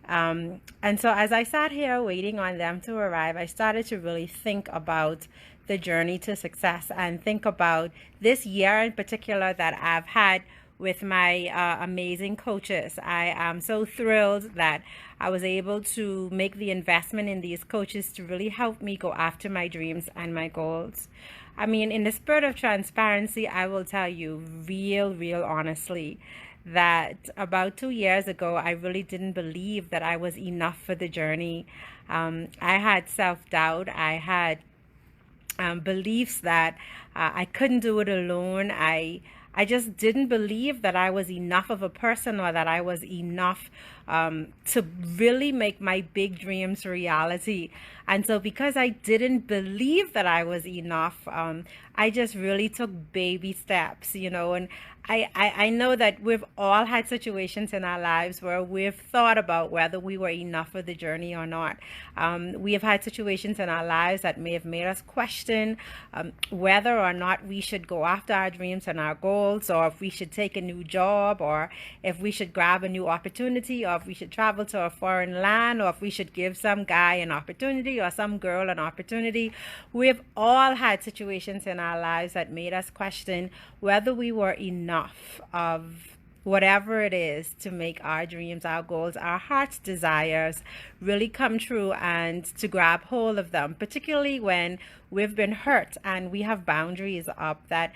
And so as I sat here waiting on them to arrive, I started to really think about the journey to success and think about this year in particular that I've had with my amazing coaches. I am so thrilled that I was able to make the investment in these coaches to really help me go after my dreams and my goals. I mean, in the spirit of transparency, I will tell you real honestly that about 2 years ago, I really didn't believe that I was enough for the journey. I had self doubt. I had beliefs that I couldn't do it alone. I just didn't believe that I was enough of a person or that I was enough to really make my big dreams reality. And so, because I didn't believe that I was enough, I just really took baby steps, and I know that we've all had situations in our lives where we've thought about whether we were enough for the journey or not. We have had situations in our lives that may have made us question whether or not we should go after our dreams and our goals, or if we should take a new job, or if we should grab a new opportunity, or if we should travel to a foreign land, or if we should give some guy an opportunity or some girl an opportunity. We've all had situations in our lives that made us question whether we were enough of whatever it is to make our dreams, our goals, our heart's desires really come true, and to grab hold of them, particularly when we've been hurt and we have boundaries up, that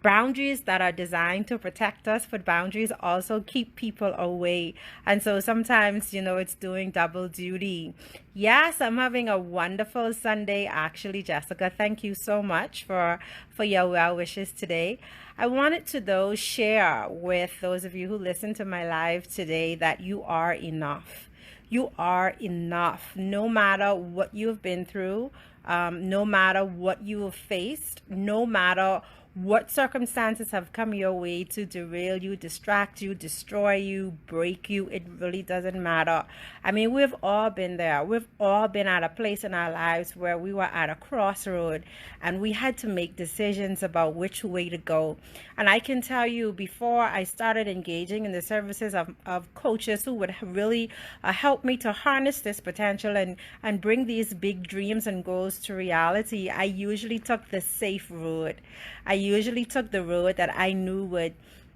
boundaries that are designed to protect us, but boundaries also keep people away. And so sometimes, it's doing double duty. Yes, I'm having a wonderful Sunday, actually, Jessica. Thank you so much for your well wishes today. I wanted to, though, share with those of you who listen to my live today that you are enough. You are enough, no matter what you've been through, no matter what you have faced, no matter what circumstances have come your way to derail you, distract you, destroy you, break you. It really doesn't matter. I mean, we've all been there. We've all been at a place in our lives where we were at a crossroad and we had to make decisions about which way to go. And I can tell you, before I started engaging in the services of coaches who would really help me to harness this potential and bring these big dreams and goals to reality, I usually took the safe road. I usually took the road that I knew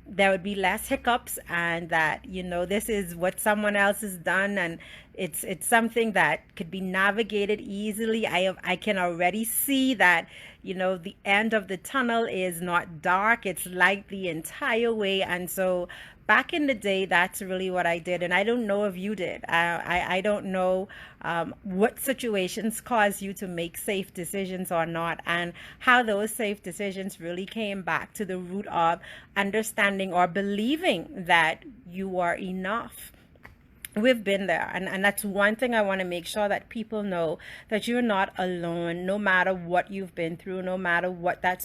there would be less hiccups, and that this is what someone else has done, and it's something that could be navigated easily. I can already see that the end of the tunnel is not dark, it's light the entire way. And so back in the day, that's really what I did. And I don't know if you did. I don't know what situations caused you to make safe decisions or not, and how those safe decisions really came back to the root of understanding or believing that you are enough. We've been there, and that's one thing I want to make sure that people know, that you're not alone, no matter what you've been through, no matter what that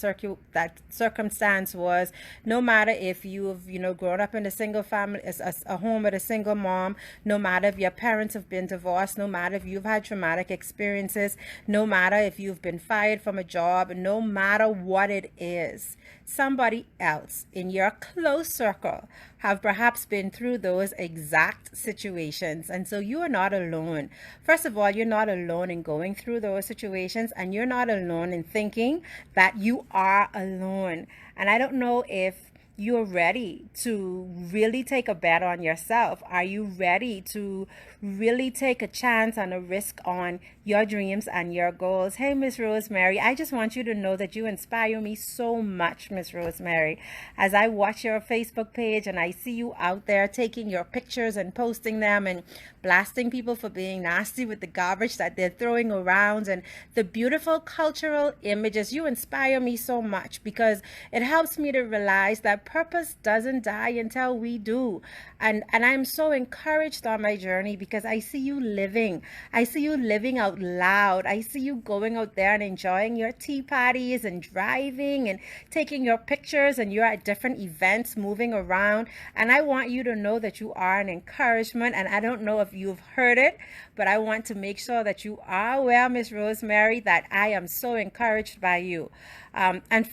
circumstance was, no matter if you've grown up in a single family, a home with a single mom, no matter if your parents have been divorced, no matter if you've had traumatic experiences, no matter if you've been fired from a job, no matter what it is, somebody else in your close circle have perhaps been through those exact situations. And so you are not alone. First of all, you're not alone in going through those situations, and you're not alone in thinking that you are alone. And I don't know if you're ready to really take a bet on yourself. Are you ready to really take a chance and a risk on your dreams and your goals? Hey, Miss Rosemary, I just want you to know that you inspire me so much, Miss Rosemary. As I watch your Facebook page and I see you out there taking your pictures and posting them and blasting people for being nasty with the garbage that they're throwing around, and the beautiful cultural images, you inspire me so much, because it helps me to realize that purpose doesn't die until we do. And I'm so encouraged on my journey, because I see you living. I see you living out loud. I see you going out there and enjoying your tea parties and driving and taking your pictures, and you're at different events moving around. And I want you to know that you are an encouragement. And I don't know if you've heard it, but I want to make sure that you are aware, Miss Rosemary, that I am so encouraged by you. And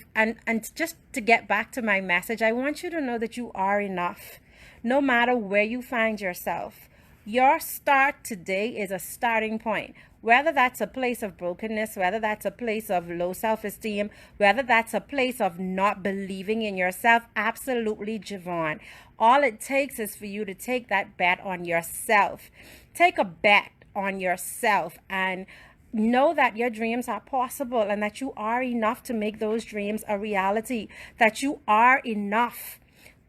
just to get back to my message, I want you to know that you are enough. No matter where you find yourself, Your start today is a starting point. Whether that's a place of brokenness, whether that's a place of low self-esteem, whether that's a place of not believing in yourself, absolutely, Javon. All it takes is for you to take that bet on yourself. Take a bet on yourself and know that your dreams are possible and that you are enough to make those dreams a reality, that you are enough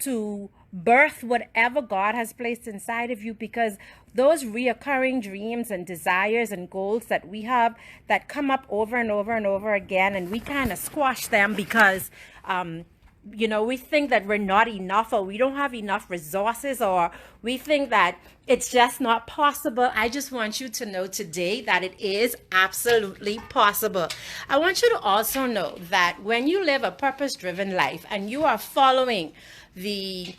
to birth whatever God has placed inside of you, because those reoccurring dreams and desires and goals that we have that come up over and over and over again, and we kind of squash them because we think that we're not enough, or we don't have enough resources, or we think that it's just not possible. I just want you to know today that it is absolutely possible. I want you to also know that when you live a purpose-driven life and you are following the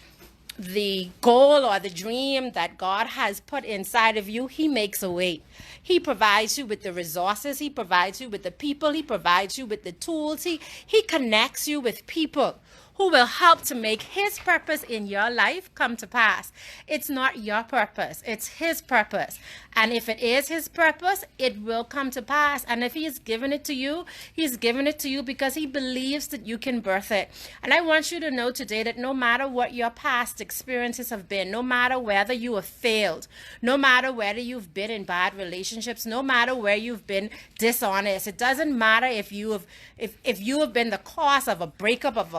goal or the dream that God has put inside of you, he makes a way. He provides you with the resources. He provides you with the people. He provides you with the tools. He connects you with people who will help to make his purpose in your life come to pass. It's not your purpose. It's his purpose. And if it is his purpose, it will come to pass. And if he has given it to you, he's given it to you because he believes that you can birth it. And I want you to know today that no matter what your past experiences have been, no matter whether you have failed, no matter whether you've been in bad relationships, no matter where you've been dishonest, it doesn't matter if you have been the cause of a breakup of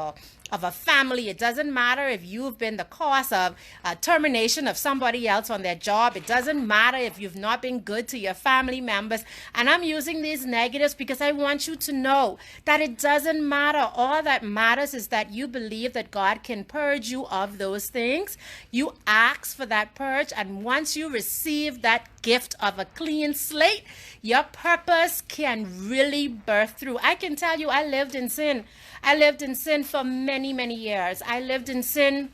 a family. It doesn't matter if you've been the cause of termination of somebody else on their job. It doesn't matter if you've not been good to your family members. And I'm using these negatives because I want you to know that it doesn't matter. All that matters is that you believe that God can purge you of those things. You ask for that purge, and once you receive that gift of a clean slate, your purpose can really birth through. I can tell you, I lived in sin. I lived in sin for many, many years. I lived in sin,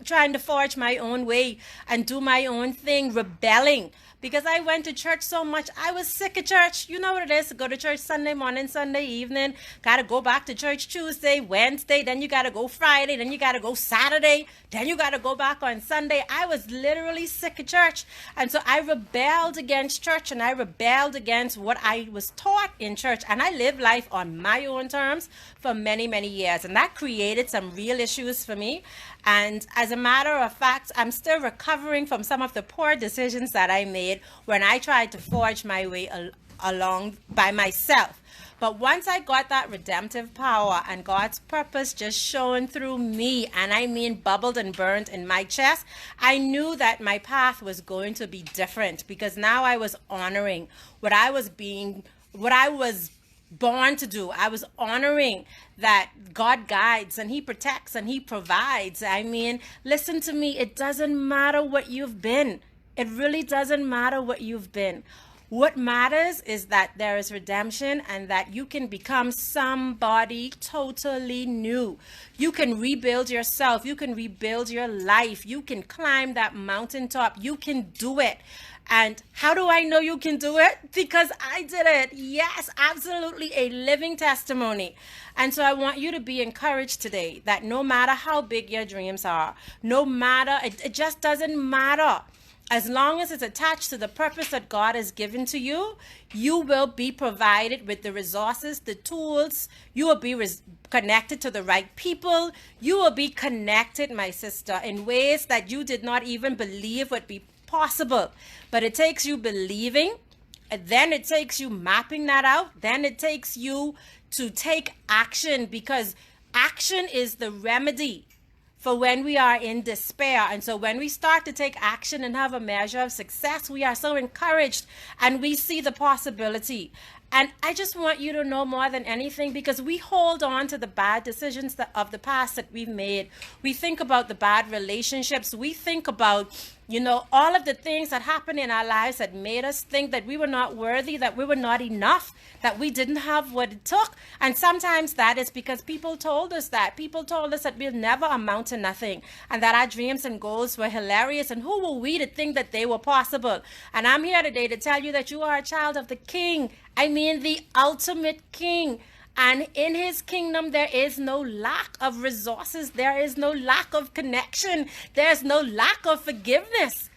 trying to forge my own way and do my own thing, rebelling. Because I went to church so much, I was sick of church. You know what it is to go to church Sunday morning, Sunday evening. Got to go back to church Tuesday, Wednesday. Then you got to go Friday. Then you got to go Saturday. Then you got to go back on Sunday. I was literally sick of church. And so I rebelled against church, and I rebelled against what I was taught in church. And I lived life on my own terms for many, many years. And that created some real issues for me. And as a matter of fact, I'm still recovering from some of the poor decisions that I made when I tried to forge my way along by myself. But once I got that redemptive power and God's purpose just shone through me, and I mean bubbled and burned in my chest, I knew that my path was going to be different, because now I was honoring what I was born to do. I was honoring that God guides and he protects and he provides. I mean, listen to me. It doesn't matter what you've been. It really doesn't matter what you've been. What matters is that there is redemption and that you can become somebody totally new. You can rebuild yourself. You can rebuild your life. You can climb that mountaintop. You can do it. And how do I know you can do it? Because I did it. Yes, absolutely, a living testimony. And so I want you to be encouraged today that no matter how big your dreams are, no matter, it just doesn't matter. As long as it's attached to the purpose that God has given to you, you will be provided with the resources, the tools. You will be connected to the right people. You will be connected, my sister, in ways that you did not even believe would be possible. But it takes you believing, and then it takes you mapping that out. Then it takes you to take action, because action is the remedy for when we are in despair. And so when we start to take action and have a measure of success, we are so encouraged and we see the possibility. And I just want you to know more than anything, because we hold on to the bad decisions of the past that we've made. We think about the bad relationships. We think about, all of the things that happened in our lives that made us think that we were not worthy, that we were not enough, that we didn't have what it took. And sometimes that is because people told us that. People told us that we'll never amount to nothing, and that our dreams and goals were hilarious. And who were we to think that they were possible? And I'm here today to tell you that you are a child of the King. I mean, the ultimate King. And in his kingdom, there is no lack of resources. There is no lack of connection. There's no lack of forgiveness.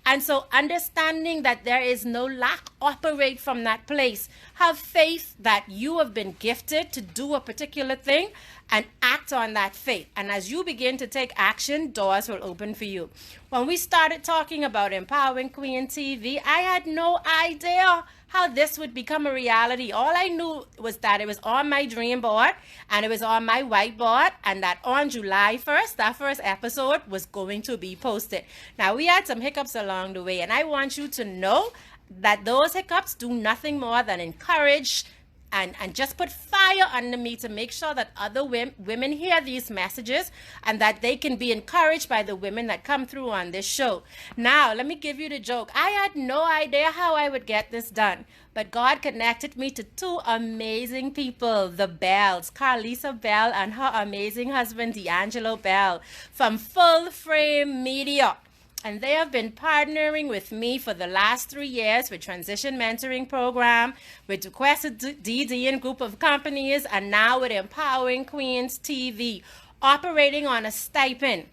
And so understanding that there is no lack, operate from that place. Have faith that you have been gifted to do a particular thing and act on that faith. And as you begin to take action, doors will open for you. When we started talking about Empowering Queen TV, I had no idea how this would become a reality. All I knew was that it was on my dream board and it was on my whiteboard, and that on July 1st, that first episode was going to be posted. Now, we had some hiccups along the way, and I want you to know that those hiccups do nothing more than encourage and just put fire under me to make sure that other women hear these messages and that they can be encouraged by the women that come through on this show. Now, let me give you the joke. I had no idea how I would get this done, but God connected me to two amazing people, the Bells, Carlisa Bell and her amazing husband, D'Angelo Bell, from Full Frame Media. And they have been partnering with me for the last 3 years with Transition Mentoring Program, with Requested DD and group of companies, and now with Empowering Queens TV, operating on a stipend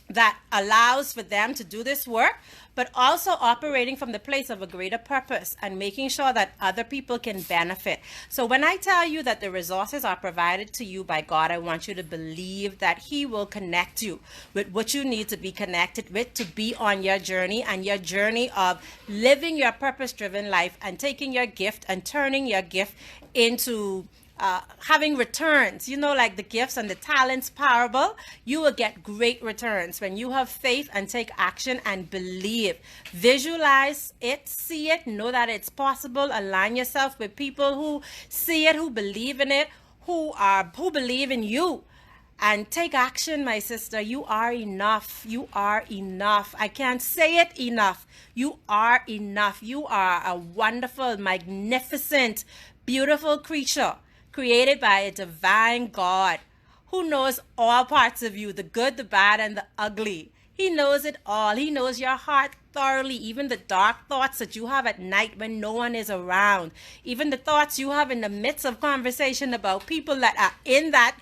that allows for them to do this work, but also operating from the place of a greater purpose and making sure that other people can benefit. So when I tell you that the resources are provided to you by God, I want you to believe that He will connect you with what you need to be connected with to be on your journey, and your journey of living your purpose-driven life and taking your gift and turning your gift into having returns, like the gifts and the talents parable. You will get great returns when you have faith and take action and believe. Visualize it, see it, know that it's possible. Align yourself with people who see it, who believe in it, who believe in you. And take action, my sister. You are enough. You are enough. I can't say it enough. You are enough. You are a wonderful, magnificent, beautiful creature, created by a divine God who knows all parts of you, the good, the bad, and the ugly. He knows it all. He knows your heart thoroughly, even the dark thoughts that you have at night when no one is around, even the thoughts you have in the midst of conversation about people that are in that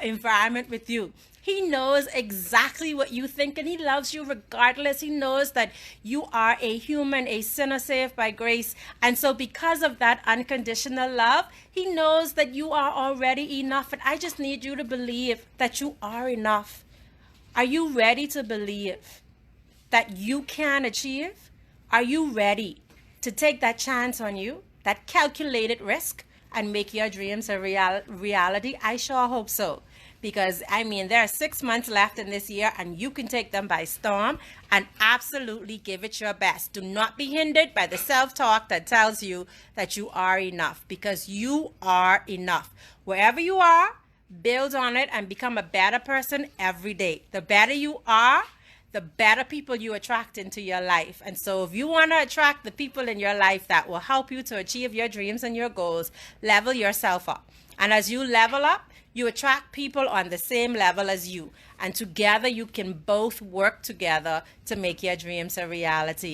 environment with you. He knows exactly what you think, and He loves you regardless. He knows that you are a human, a sinner saved by grace. And so because of that unconditional love, He knows that you are already enough. And I just need you to believe that you are enough. Are you ready to believe that you can achieve? Are you ready to take that chance on you, that calculated risk, and make your dreams a reality? I sure hope so. Because, there are 6 months left in this year, and you can take them by storm and absolutely give it your best. Do not be hindered by the self-talk that tells you that you are enough, because you are enough. Wherever you are, build on it and become a better person every day. The better you are, the better people you attract into your life. And so if you want to attract the people in your life that will help you to achieve your dreams and your goals, level yourself up. And as you level up, you attract people on the same level as you. And together you can both work together to make your dreams a reality.